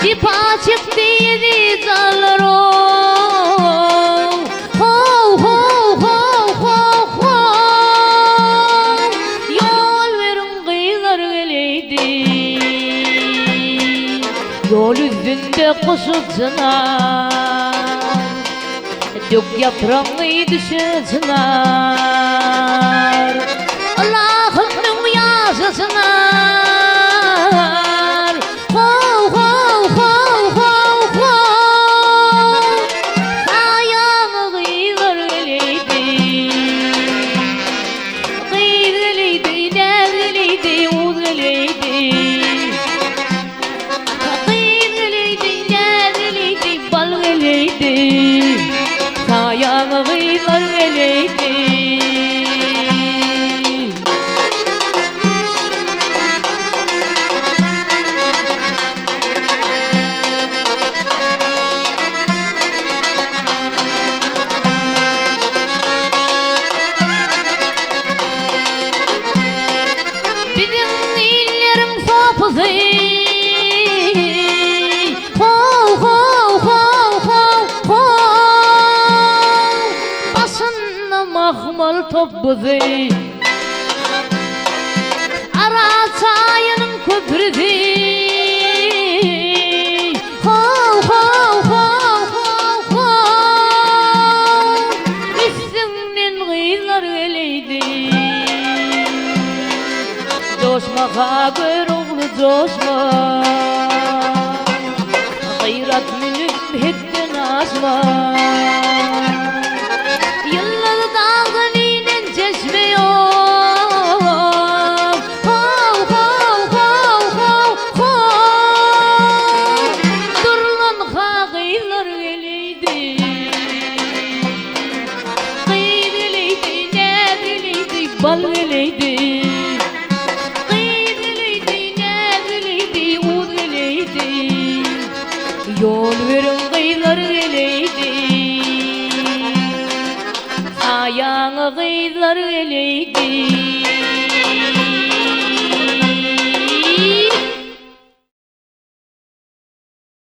Cipa çıktı yedi zalaro. Ho ho ho ho ho. Yol verin kıyılar geleydi. Yol yüzünde kuşucular. Dök yaprağını düşürsünler. Allah'ın yazısınlar. Ho ho ho ho ho. Ayağını kıyılar geleydi. Kıyı geleydi, ner geleydi, uz geleydi. Kıyı geleydi, ner geleydi, bal geleydi. Ayağını kıyılar geleydi. Bizim illerim sopası. Ho ho ho ho ho. Başında mahmal topbuzu. Ara çayının köprüsü. Ho ho ho ho ho. Üstünden kıyılar geleydi. Coşmağa gör oğlu coşma. Gayrat minip hitten aşma. Yıllar dağın inen çeşme yok. Ho ho ho ho ho. Durlan kıyılar geleydi. Kıyı geleydi, ner geleydi, bal geleydi. Yol verin kıyılar geleydi. Ayağını kıyılar geleydi.